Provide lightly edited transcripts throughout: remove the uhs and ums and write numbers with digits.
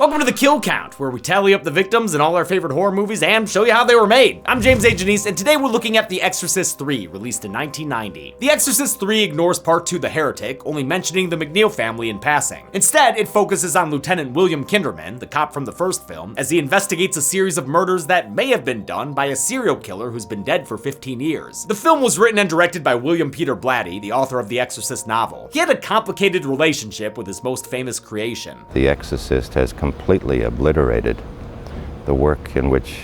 Welcome to the Kill Count, where we tally up the victims in all our favorite horror movies and show you how they were made. I'm James A. Janice, and today we're looking at The Exorcist 3, released in 1990. The Exorcist 3 ignores Part 2 The Heretic, only mentioning the MacLeod family in passing. Instead, it focuses on Lieutenant William Kinderman, the cop from the first film, as he investigates a series of murders that may have been done by a serial killer who's been dead for 15 years. The film was written and directed by William Peter Blatty, the author of the Exorcist novel. He had a complicated relationship with his most famous creation. The Exorcist has completely obliterated the work in which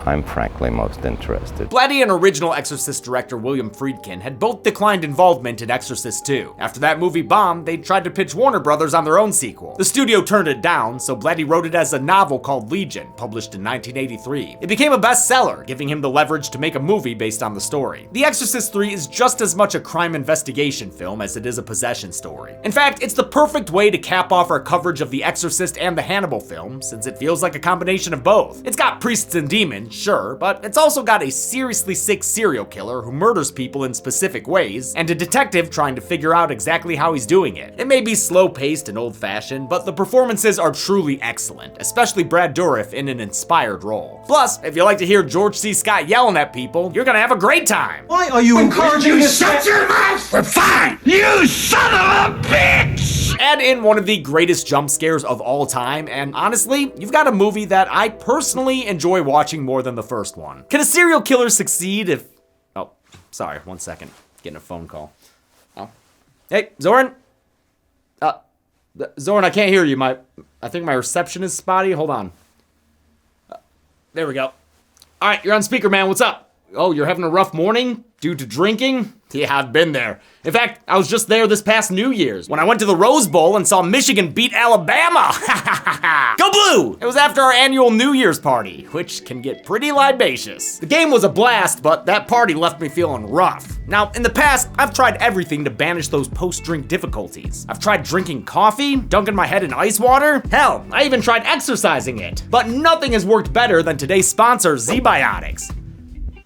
I'm frankly most interested. Blatty and original Exorcist director William Friedkin had both declined involvement in Exorcist 2. After that movie bombed, they tried to pitch Warner Brothers on their own sequel. The studio turned it down, so Blatty wrote it as a novel called Legion, published in 1983. It became a bestseller, giving him the leverage to make a movie based on the story. The Exorcist 3 is just as much a crime investigation film as it is a possession story. In fact, it's the perfect way to cap off our coverage of The Exorcist and the Hannibal film, since it feels like a combination of both. It's got priests and demons, sure, but it's also got a seriously sick serial killer who murders people in specific ways, and a detective trying to figure out exactly how he's doing it. It may be slow-paced and old-fashioned, but the performances are truly excellent, especially Brad Dourif in an inspired role. Plus, if you like to hear George C. Scott yelling at people, you're gonna have a great time. Why are you encouraging this? Shut your mouth! We're fine! You son of a bitch! Add in one of the greatest jump scares of all time, and honestly, you've got a movie that I personally enjoy watching more than the first one. Can a serial killer succeed if... Oh, sorry, 1 second. Getting a phone call. Oh. Hey, Zoran? Zoran, I can't hear you. I think my reception is spotty. Hold on. There we go. All right, you're on speaker, man. What's up? Oh, you're having a rough morning due to drinking? Yeah, I've been there. In fact, I was just there this past New Year's when I went to the Rose Bowl and saw Michigan beat Alabama. Go Blue! It was after our annual New Year's party, which can get pretty libacious. The game was a blast, but that party left me feeling rough. Now, in the past, I've tried everything to banish those post-drink difficulties. I've tried drinking coffee, dunking my head in ice water. Hell, I even tried exercising it. But nothing has worked better than today's sponsor, Z-Biotics.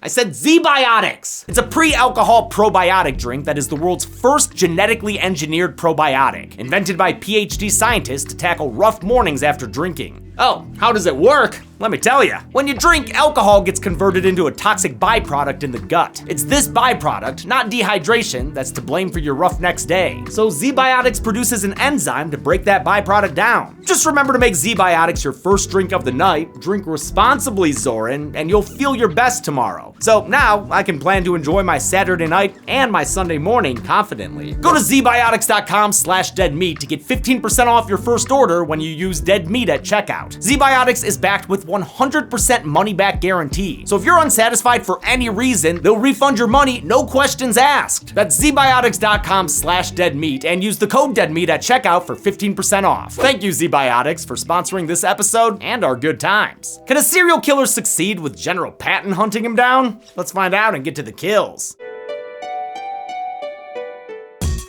I said Z-Biotics! It's a pre-alcohol probiotic drink that is the world's first genetically engineered probiotic, invented by PhD scientists to tackle rough mornings after drinking. Oh, how does it work? Let me tell you. When you drink, alcohol gets converted into a toxic byproduct in the gut. It's this byproduct, not dehydration, that's to blame for your rough next day. So Z-Biotics produces an enzyme to break that byproduct down. Just remember to make Z-Biotics your first drink of the night, drink responsibly, Zoran, and you'll feel your best tomorrow. So now, I can plan to enjoy my Saturday night and my Sunday morning confidently. Go to zbiotics.com/deadmeat to get 15% off your first order when you use dead meat at checkout. Z-Biotics is backed with 100% money-back guarantee. So if you're unsatisfied for any reason, they'll refund your money, no questions asked. That's zbiotics.com/deadmeat and use the code deadmeat at checkout for 15% off. Thank you, Z-Biotics, for sponsoring this episode and our good times. Can a serial killer succeed with General Patton hunting him down? Let's find out and get to the kills.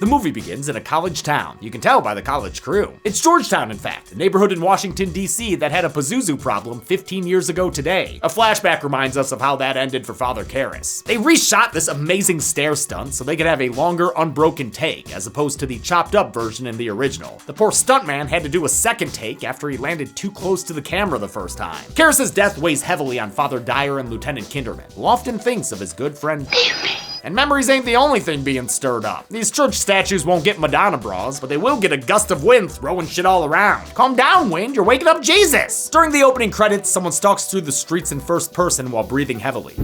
The movie begins in a college town. You can tell by the college crew. It's Georgetown, in fact, a neighborhood in Washington, D.C. that had a Pazuzu problem 15 years ago today. A flashback reminds us of how that ended for Father Karras. They reshot this amazing stair stunt so they could have a longer, unbroken take, as opposed to the chopped up version in the original. The poor stuntman had to do a second take after he landed too close to the camera the first time. Karras' death weighs heavily on Father Dyer and Lieutenant Kinderman, who often thinks of his good friend. And memories ain't the only thing being stirred up. These church statues won't get Madonna bras, but they will get a gust of wind throwing shit all around. Calm down, wind, you're waking up Jesus! During the opening credits, someone stalks through the streets in first person while breathing heavily.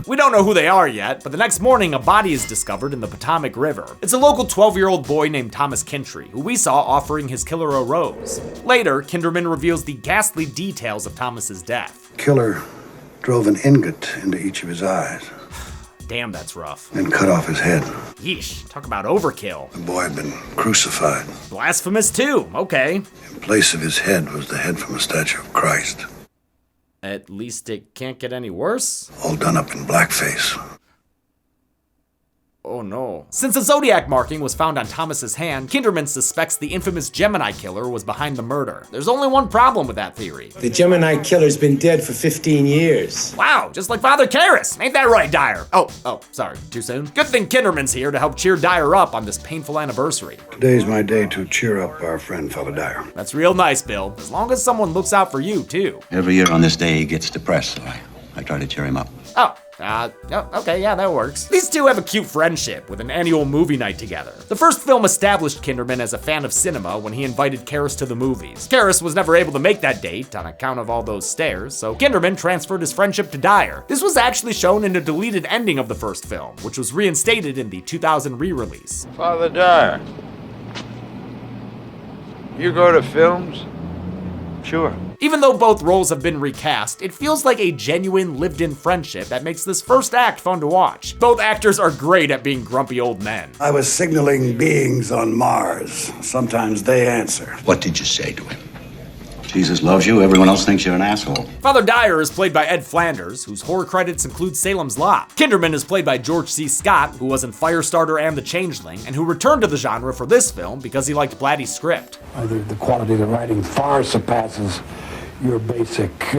We don't know who they are yet, but the next morning a body is discovered in the Potomac River. It's a local 12-year-old boy named Thomas Kintry, who we saw offering his killer a rose. Later, Kinderman reveals the ghastly details of Thomas's death. Killer drove an ingot into each of his eyes. Damn, that's rough. And cut off his head. Yeesh, talk about overkill. The boy had been crucified. Blasphemous too, okay. In place of his head was the head from a statue of Christ. At least it can't get any worse. All done up in blackface. Oh no. Since a Zodiac marking was found on Thomas's hand, Kinderman suspects the infamous Gemini killer was behind the murder. There's only one problem with that theory. The Gemini killer's been dead for 15 years. Wow, just like Father Karras. Ain't that right, Dyer? Oh, sorry, too soon? Good thing Kinderman's here to help cheer Dyer up on this painful anniversary. Today's my day to cheer up our friend, Father Dyer. That's real nice, Bill. As long as someone looks out for you, too. Every year on this day, he gets depressed, so I try to cheer him up. Okay, yeah, that works. These two have a cute friendship with an annual movie night together. The first film established Kinderman as a fan of cinema when he invited Karras to the movies. Karras was never able to make that date on account of all those stairs, so Kinderman transferred his friendship to Dyer. This was actually shown in a deleted ending of the first film, which was reinstated in the 2000 re-release. Father Dyer, you go to films? Sure. Even though both roles have been recast, it feels like a genuine lived-in friendship that makes this first act fun to watch. Both actors are great at being grumpy old men. I was signaling beings on Mars. Sometimes they answer. What did you say to him? Jesus loves you, everyone else thinks you're an asshole. Father Dyer is played by Ed Flanders, whose horror credits include Salem's Lot. Kinderman is played by George C. Scott, who was in Firestarter and The Changeling, and who returned to the genre for this film because he liked Blatty's script. The quality of the writing far surpasses your basic,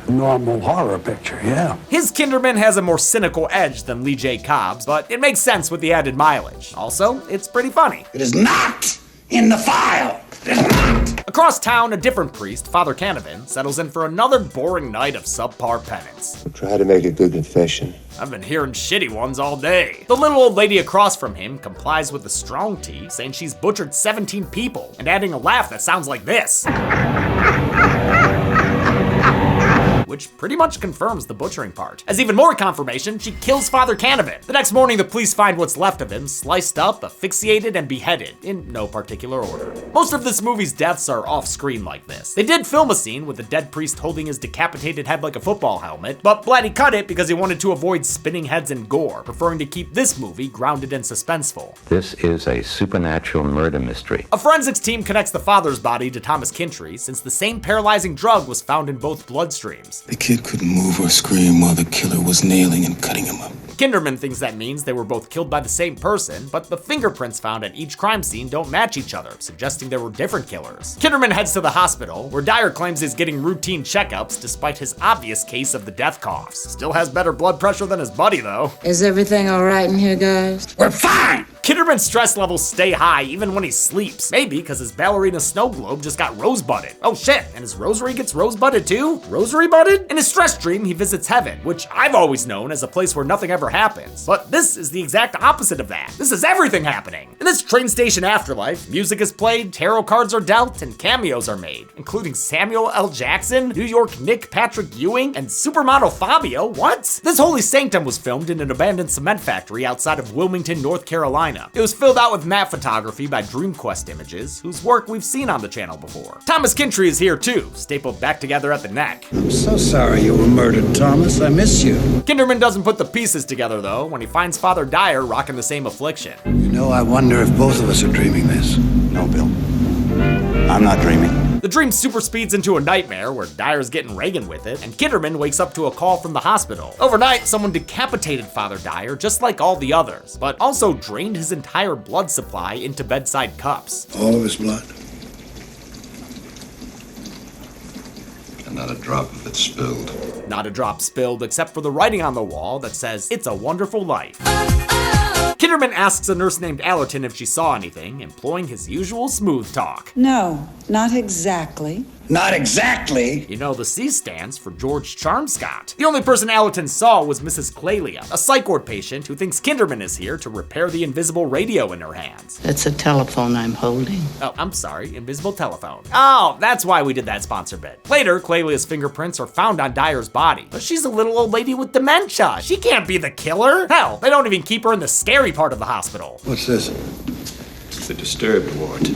normal horror picture, yeah. His Kinderman has a more cynical edge than Lee J. Cobb's, but it makes sense with the added mileage. Also, it's pretty funny. It is not in the file. It is not. Across town, a different priest, Father Canavan, settles in for another boring night of subpar penance. Try to make a good confession. I've been hearing shitty ones all day. The little old lady across from him complies with the strong tea, saying she's butchered 17 people, and adding a laugh that sounds like this. Which pretty much confirms the butchering part. As even more confirmation, she kills Father Canavan. The next morning, the police find what's left of him, sliced up, asphyxiated, and beheaded, in no particular order. Most of this movie's deaths are off-screen like this. They did film a scene with the dead priest holding his decapitated head like a football helmet, but Blatty cut it because he wanted to avoid spinning heads and gore, preferring to keep this movie grounded and suspenseful. This is a supernatural murder mystery. A forensics team connects the father's body to Thomas Kintry, since the same paralyzing drug was found in both bloodstreams. The kid couldn't move or scream while the killer was nailing and cutting him up. Kinderman thinks that means they were both killed by the same person, but the fingerprints found at each crime scene don't match each other, suggesting there were different killers. Kinderman heads to the hospital, where Dyer claims he's getting routine checkups despite his obvious case of the death coughs. Still has better blood pressure than his buddy, though. Is everything all right in here, guys? We're fine. Kinderman's stress levels stay high even when he sleeps. Maybe because his ballerina snow globe just got rosebudded. Oh shit, and his rosary gets rosebudded too? Rosary budded? In his stress dream, he visits heaven, which I've always known as a place where nothing ever happens. But this is the exact opposite of that. This is everything happening. In this train station afterlife, music is played, tarot cards are dealt, and cameos are made, including Samuel L. Jackson, New York Nick Patrick Ewing, and supermodel Fabio. What? This holy sanctum was filmed in an abandoned cement factory outside of Wilmington, North Carolina. It was filled out with matte photography by DreamQuest Images, whose work we've seen on the channel before. Thomas Kintry is here too, stapled back together at the neck. I'm so sorry you were murdered, Thomas. I miss you. Kinderman doesn't put the pieces together though when he finds Father Dyer rocking the same affliction. You know, I wonder if both of us are dreaming this. No, Bill. I'm not dreaming. The dream super speeds into a nightmare where Dyer's getting Reagan with it, and Kinderman wakes up to a call from the hospital. Overnight, someone decapitated Father Dyer just like all the others, but also drained his entire blood supply into bedside cups. All of his blood. And not a drop of it spilled. Not a drop spilled except for the writing on the wall that says, "It's a wonderful life." Kinderman asks a nurse named Allerton if she saw anything, employing his usual smooth talk. No, not exactly. Not exactly. You know, the C stands for George Charmscott. The only person Allerton saw was Mrs. Clelia, a psych ward patient who thinks Kinderman is here to repair the invisible radio in her hands. It's a telephone I'm holding. Oh, I'm sorry, invisible telephone. Oh, that's why we did that sponsor bit. Later, Clelia's fingerprints are found on Dyer's body, but she's a little old lady with dementia. She can't be the killer. Hell, they don't even keep her in the scary part of the hospital. What's this? The disturbed ward.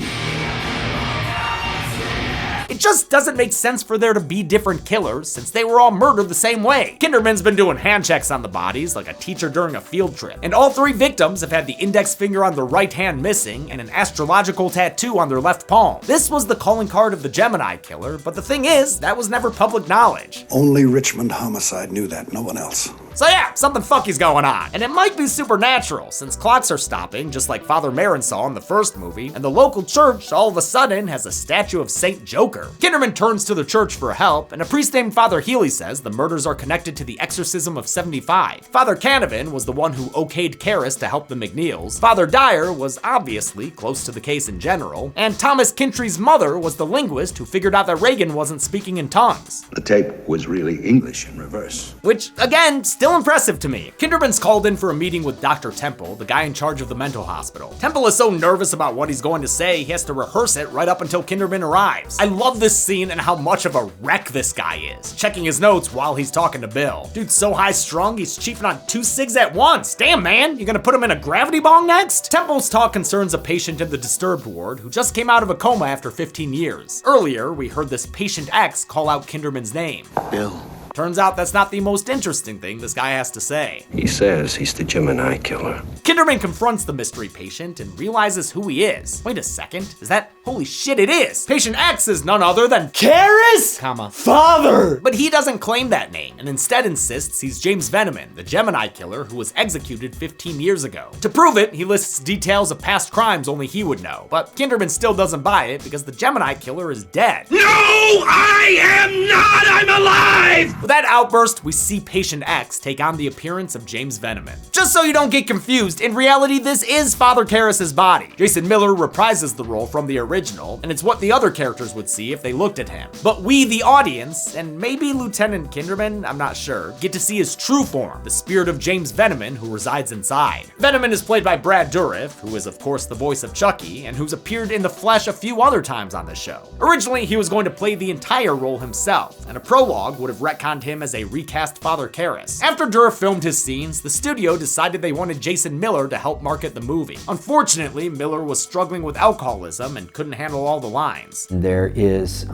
It just doesn't make sense for there to be different killers since they were all murdered the same way. Kinderman's been doing hand checks on the bodies like a teacher during a field trip, and all three victims have had the index finger on their right hand missing and an astrological tattoo on their left palm. This was the calling card of the Gemini killer, but the thing is, that was never public knowledge. Only Richmond Homicide knew that, no one else. So yeah, something fucky's going on. And it might be supernatural, since clocks are stopping, just like Father Merrin saw in the first movie, and the local church all of a sudden has a statue of Saint Joker. Kinderman turns to the church for help, and a priest named Father Healy says the murders are connected to the exorcism of 75. Father Canavan was the one who okayed Karras to help the McNeils. Father Dyer was obviously close to the case in general, and Thomas Kintry's mother was the linguist who figured out that Reagan wasn't speaking in tongues. The tape was really English in reverse. Which, again, still impressive to me. Kinderman's called in for a meeting with Dr. Temple, the guy in charge of the mental hospital. Temple is so nervous about what he's going to say, he has to rehearse it right up until Kinderman arrives. I love this scene and how much of a wreck this guy is, checking his notes while he's talking to Bill. Dude's so high-strung, he's chiefing on 2 cigs at once. Damn, man, you gonna put him in a gravity bong next? Temple's talk concerns a patient in the disturbed ward who just came out of a coma after 15 years. Earlier, we heard this patient X call out Kinderman's name. Bill. Turns out that's not the most interesting thing this guy has to say. He says he's the Gemini killer. Kinderman confronts the mystery patient and realizes who he is. Wait a second, is that? Holy shit, it is! Patient X is none other than Karras, Father! But he doesn't claim that name, and instead insists he's James Veneman, the Gemini killer who was executed 15 years ago. To prove it, he lists details of past crimes only he would know, but Kinderman still doesn't buy it because the Gemini killer is dead. No, I am not! I'm alive! With that outburst, we see Patient X take on the appearance of James Veneman. Just so you don't get confused, in reality, this is Father Karras' body. Jason Miller reprises the role from the original, and it's what the other characters would see if they looked at him. But we, the audience, and maybe Lieutenant Kinderman, I'm not sure, get to see his true form, the spirit of James Veneman who resides inside. Veneman is played by Brad Dourif, who is of course the voice of Chucky, and who's appeared in the flesh a few other times on the show. Originally, he was going to play the entire role himself, and a prologue would have retconned him as a recast Father Karras. After Dourif filmed his scenes, the studio decided they wanted Jason Miller to help market the movie. Unfortunately, Miller was struggling with alcoholism and couldn't handle all the lines. There is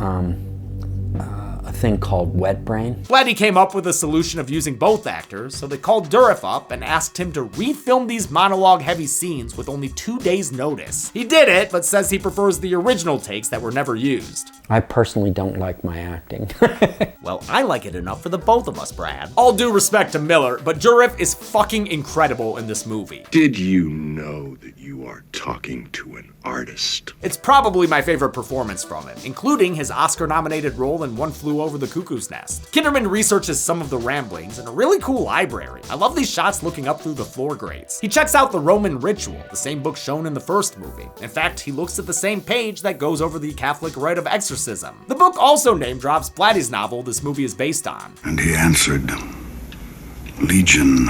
a thing called wet brain. Blatty came up with a solution of using both actors, so they called Dourif up and asked him to refilm these monologue-heavy scenes with only 2 days' notice. He did it, but says he prefers the original takes that were never used. I personally don't like my acting. Well, I like it enough for the both of us, Brad. All due respect to Miller, but Dourif is fucking incredible in this movie. Did you know that you are talking to an artist? It's probably my favorite performance from him, including his Oscar-nominated role in One Flew Over the Cuckoo's Nest. Kinderman researches some of the ramblings in a really cool library. I love these shots looking up through the floor grates. He checks out the Roman Ritual, the same book shown in the first movie. In fact, he looks at the same page that goes over the Catholic rite of exorcism. The book also name drops Blatty's novel this movie is based on. And he answered, Legion,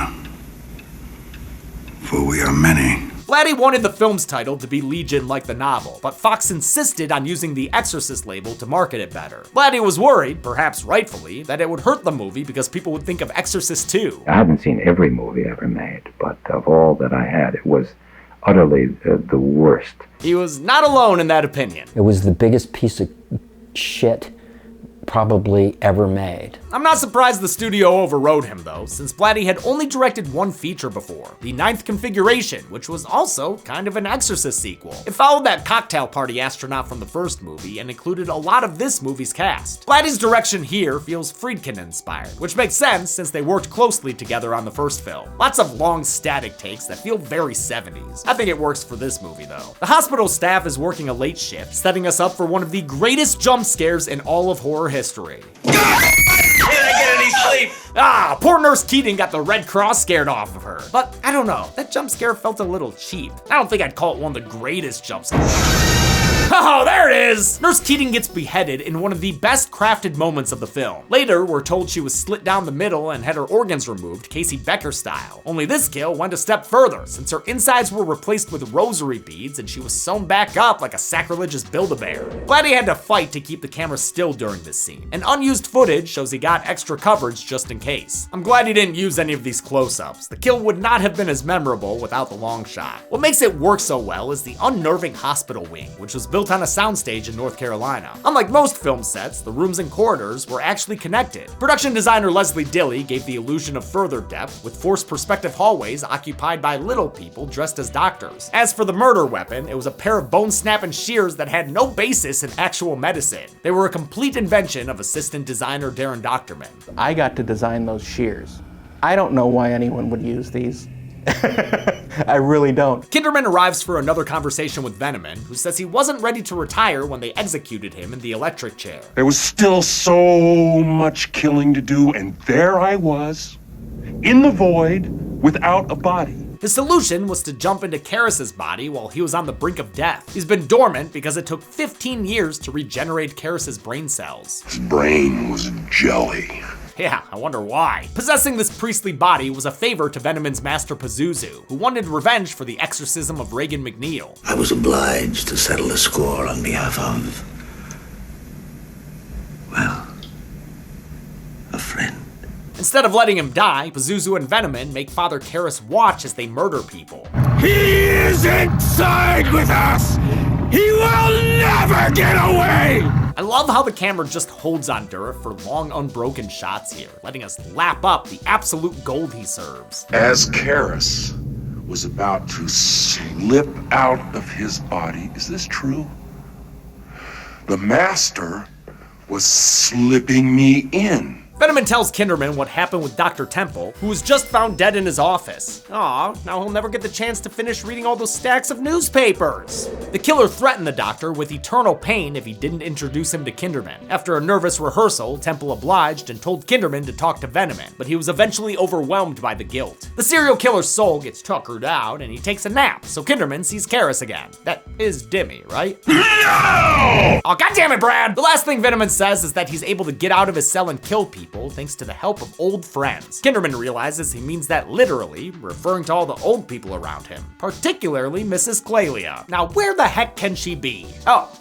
for we are many. Blatty wanted the film's title to be Legion like the novel, but Fox insisted on using the Exorcist label to market it better. Blatty was worried, perhaps rightfully, that it would hurt the movie because people would think of Exorcist 2. I haven't seen every movie ever made, but of all that I had, it was utterly the worst. He was not alone in that opinion. It was the biggest piece of shit probably ever made. I'm not surprised the studio overrode him though, since Blatty had only directed one feature before, The Ninth Configuration, which was also kind of an Exorcist sequel. It followed that cocktail party astronaut from the first movie and included a lot of this movie's cast. Blatty's direction here feels Friedkin-inspired, which makes sense since they worked closely together on the first film. Lots of long static takes that feel very 70s. I think it works for this movie though. The hospital staff is working a late shift, setting us up for one of the greatest jump scares in all of horror history. Can't I get any sleep? Ah, poor Nurse Keating got the Red Cross scared off of her. But I don't know, that jump scare felt a little cheap. I don't think I'd call it one of the greatest jump scares. Oh, there it is! Nurse Keating gets beheaded in one of the best crafted moments of the film. Later, we're told she was slit down the middle and had her organs removed, Casey Becker style. Only this kill went a step further, since her insides were replaced with rosary beads and she was sewn back up like a sacrilegious Build-A-Bear. Blatty had to fight to keep the camera still during this scene. And unused footage shows he got extra coverage just in case. I'm glad he didn't use any of these close-ups. The kill would not have been as memorable without the long shot. What makes it work so well is the unnerving hospital wing, which was built on a soundstage in North Carolina. Unlike most film sets, the rooms and corridors were actually connected. Production designer Leslie Dilley gave the illusion of further depth, with forced perspective hallways occupied by little people dressed as doctors. As for the murder weapon, it was a pair of bone-snapping shears that had no basis in actual medicine. They were a complete invention of assistant designer Darren Doctorman. I got to design those shears. I don't know why anyone would use these. I really don't. Kinderman arrives for another conversation with Veneman, who says he wasn't ready to retire when they executed him in the electric chair. There was still so much killing to do, and there I was, in the void, without a body. His solution was to jump into Karras's body while he was on the brink of death. He's been dormant because it took 15 years to regenerate Karras's brain cells. His brain was jelly. Yeah, I wonder why. Possessing this priestly body was a favor to Veneman's master Pazuzu, who wanted revenge for the exorcism of Reagan McNeil. I was obliged to settle a score on behalf of, well, a friend. Instead of letting him die, Pazuzu and Veneman make Father Karras watch as they murder people. He is inside with us! He will never get away! I love how the camera just holds on Durif for long unbroken shots here, letting us lap up the absolute gold he serves. As Karras was about to slip out of his body, is this true? The master was slipping me in. Veneman tells Kinderman what happened with Dr. Temple, who was just found dead in his office. Aw, now he'll never get the chance to finish reading all those stacks of newspapers. The killer threatened the doctor with eternal pain if he didn't introduce him to Kinderman. After a nervous rehearsal, Temple obliged and told Kinderman to talk to Veneman, but he was eventually overwhelmed by the guilt. The serial killer's soul gets tuckered out and he takes a nap, so Kinderman sees Karras again. That is Dimmy, right? No! Oh, goddammit, Brad! The last thing Veneman says is that he's able to get out of his cell and kill people thanks to the help of old friends. Kinderman realizes he means that literally, referring to all the old people around him, particularly Mrs. Clelia. Now, where the heck can she be? Oh,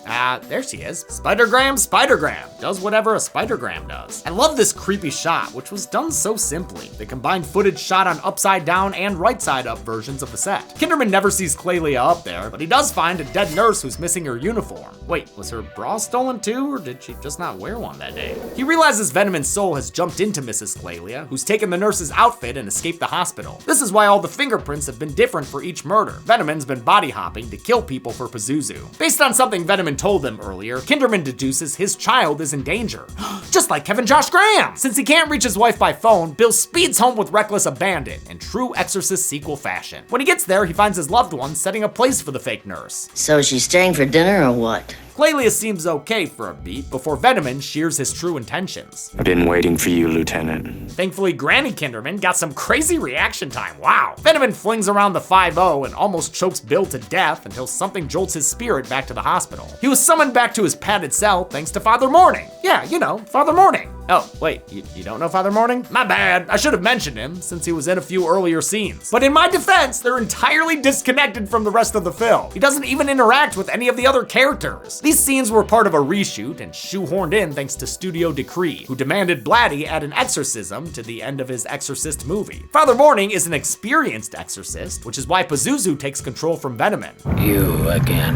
there she is. Spidergram. Does whatever a spidergram does. I love this creepy shot, which was done so simply. They combined footage shot on upside down and right side up versions of the set. Kinderman never sees Clelia up there, but he does find a dead nurse who's missing her uniform. Wait, was her bra stolen too, or did she just not wear one that day? He realizes Veneman's soul has jumped into Mrs. Clelia, who's taken the nurse's outfit and escaped the hospital. This is why all the fingerprints have been different for each murder. Veneman's been body hopping to kill people for Pazuzu. Based on something Veneman told them earlier, Kinderman deduces his child is in danger. Just like Kevin Josh Graham! Since he can't reach his wife by phone, Bill speeds home with reckless abandon in true Exorcist sequel fashion. When he gets there, he finds his loved one setting a place for the fake nurse. So she's staying for dinner or what? Clelia seems okay for a beat before Veneman shears his true intentions. I've been waiting for you, Lieutenant. Thankfully, Granny Kinderman got some crazy reaction time, wow. Veneman flings around the 5-0 and almost chokes Bill to death until something jolts his spirit back to the hospital. He was summoned back to his padded cell thanks to Father Morning. Yeah, you know, Father Morning. Oh, wait, you don't know Father Morning? My bad, I should have mentioned him since he was in a few earlier scenes. But in my defense, they're entirely disconnected from the rest of the film. He doesn't even interact with any of the other characters. These scenes were part of a reshoot and shoehorned in thanks to Studio Decree, who demanded Blatty add an exorcism to the end of his Exorcist movie. Father Morning is an experienced exorcist, which is why Pazuzu takes control from Veneman. You again.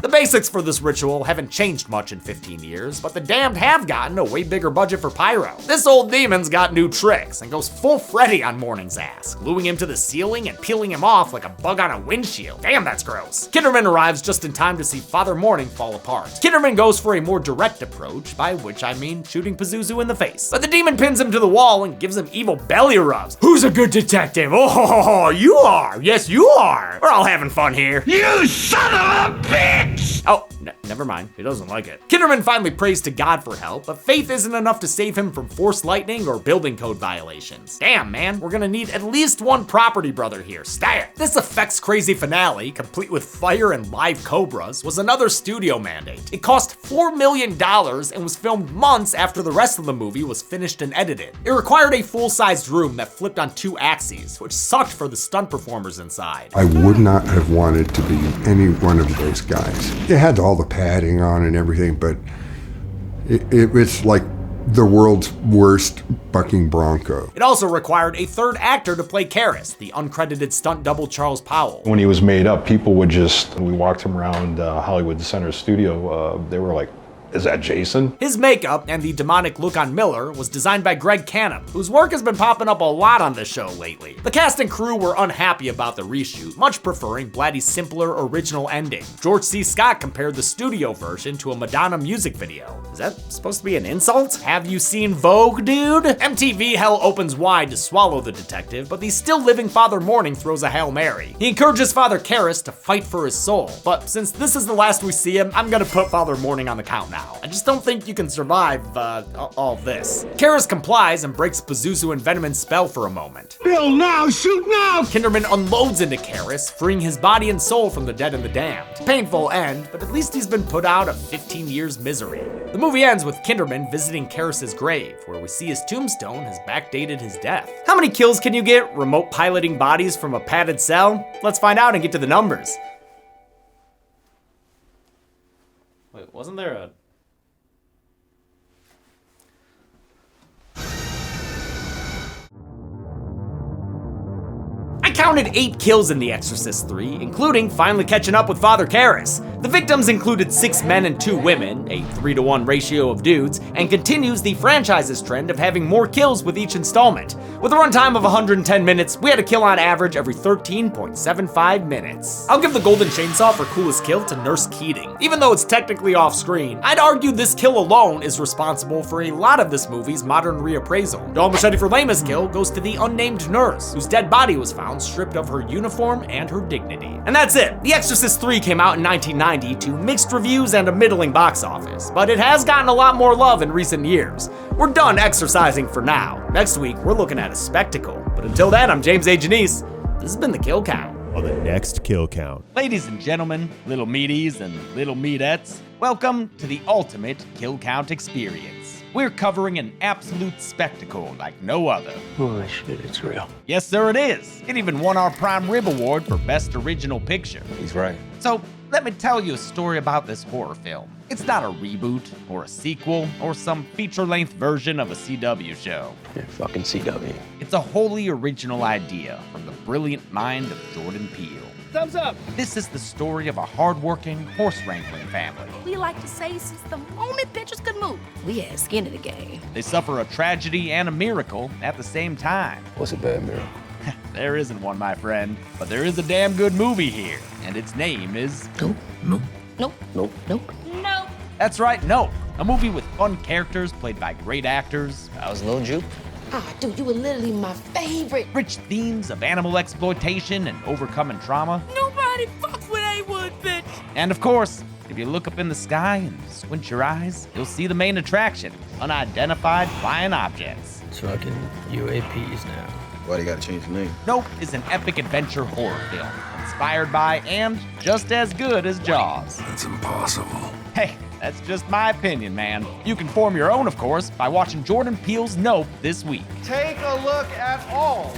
The basics for this ritual haven't changed much in 15 years, but the damned have gotten a way bigger budget for pyro. This old demon's got new tricks and goes full Freddy on Morning's ass, gluing him to the ceiling and peeling him off like a bug on a windshield. Damn, that's gross. Kinderman arrives just in time to see Father Morning fall apart. Kinderman goes for a more direct approach, by which I mean shooting Pazuzu in the face. But the demon pins him to the wall and gives him evil belly rubs. Who's a good detective? Oh, you are. Yes, you are. We're all having fun here. You son of a bitch! Oh, never mind. He doesn't like it. Kinderman finally prays to God for help, but faith isn't enough to save him from force lightning or building code violations. Damn, man, we're gonna need at least one property brother here. Stat! This effects crazy finale, complete with fire and live cobras, was another studio mandate. It cost $4 million and was filmed months after the rest of the movie was finished and edited. It required a full-sized room that flipped on 2 axes, which sucked for the stunt performers inside. I would not have wanted to be any one of those guys. It had all the padding on and everything, but it's like the world's worst bucking bronco. It also required a third actor to play Karras, the uncredited stunt double Charles Powell. When he was made up, people would just, when we walked him around Hollywood Center studio, they were like, Is that Jason? His makeup and the demonic look on Miller was designed by Greg Canham, whose work has been popping up a lot on this show lately. The cast and crew were unhappy about the reshoot, much preferring Blatty's simpler original ending. George C. Scott compared the studio version to a Madonna music video. Is that supposed to be an insult? Have you seen Vogue, dude? MTV hell opens wide to swallow the detective, but the still living Father Morning throws a Hail Mary. He encourages Father Karras to fight for his soul, but since this is the last we see him, I'm gonna put Father Morning on the count now. I just don't think you can survive, all this. Karras complies and breaks Pazuzu and Venom's spell for a moment. Bill, now! Shoot now! Kinderman unloads into Karras, freeing his body and soul from the dead and the damned. Painful end, but at least he's been put out of 15 years misery. The movie ends with Kinderman visiting Karras' grave, where we see his tombstone has backdated his death. How many kills can you get remote piloting bodies from a padded cell? Let's find out and get to the numbers. Wait, wasn't there a... I counted 8 kills in The Exorcist 3, including finally catching up with Father Karras. The victims included 6 men and 2 women, a 3-to-1 ratio of dudes, and continues the franchise's trend of having more kills with each installment. With a runtime of 110 minutes, we had a kill on average every 13.75 minutes. I'll give the golden chainsaw for coolest kill to Nurse Keating. Even though it's technically off screen, I'd argue this kill alone is responsible for a lot of this movie's modern reappraisal. Dog machete for lamest kill goes to the unnamed nurse, whose dead body was found stripped of her uniform and her dignity. And that's it. The Exorcist 3 came out in 1990 to mixed reviews and a middling box office, but it has gotten a lot more love in recent years. We're done exercising for now. Next week, we're looking at a spectacle. But until then, I'm James A. Janice. This has been The Kill Count. On the next Kill Count. Ladies and gentlemen, little meaties and little meatettes, welcome to the ultimate Kill Count experience. We're covering an absolute spectacle like no other. Holy shit, it's real. Yes, sir, it is. It even won our Prime Rib Award for Best Original Picture. He's right. So, let me tell you a story about this horror film. It's not a reboot, or a sequel, or some feature-length version of a CW show. You're fucking CW. It's a wholly original idea from the brilliant mind of Jordan Peele. Thumbs up. This is the story of a hard-working, horse-wrangling family. We like to say since the moment pictures could move, we had skin in the game. They suffer a tragedy and a miracle at the same time. What's a bad miracle? There isn't one, my friend, but there is a damn good movie here, and its name is... Nope. Nope. Nope. Nope. That's right, Nope. A movie with fun characters played by great actors. I was a little juke. Ah, dude, you were literally my favorite. Rich themes of animal exploitation and overcoming trauma. Nobody fucks with A-Wood, bitch. And of course, if you look up in the sky and squint your eyes, you'll see the main attraction, unidentified flying objects. Trucking UAPs now. Why do you gotta change the name? Nope is an epic adventure horror film, inspired by and just as good as Jaws. That's impossible. Hey, that's just my opinion, man. You can form your own, of course, by watching Jordan Peele's Nope this week. Take a look at all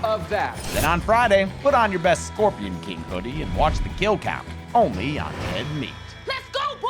of that. Then on Friday, put on your best Scorpion King hoodie and watch The Kill Count, only on Red Meat. Let's go, boy!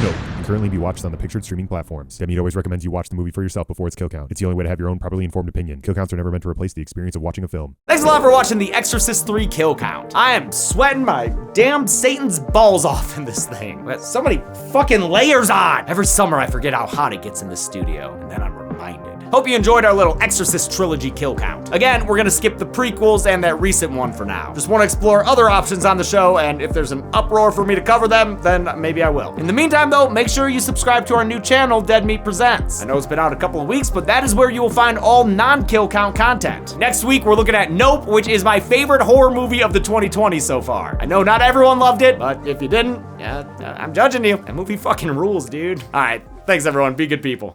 Nope. Can currently be watched on the pictured streaming platforms. Demi always recommends you watch the movie for yourself before its kill count. It's the only way to have your own properly informed opinion. Kill counts are never meant to replace the experience of watching a film. Thanks a lot for watching The Exorcist 3 Kill Count. I am sweating my damn Satan's balls off in this thing. With so many fucking layers on. Every summer I forget how hot it gets in the studio, and then I'm reminded. Hope you enjoyed our little Exorcist trilogy kill count. Again, we're gonna skip the prequels and that recent one for now. Just wanna explore other options on the show, and if there's an uproar for me to cover them, then maybe I will. In the meantime though, make sure you subscribe to our new channel, Dead Meat Presents. I know it's been out a couple of weeks, but that is where you will find all non-kill count content. Next week, we're looking at Nope, which is my favorite horror movie of the 2020s so far. I know not everyone loved it, but if you didn't, yeah, I'm judging you. That movie fucking rules, dude. All right, thanks everyone, be good people.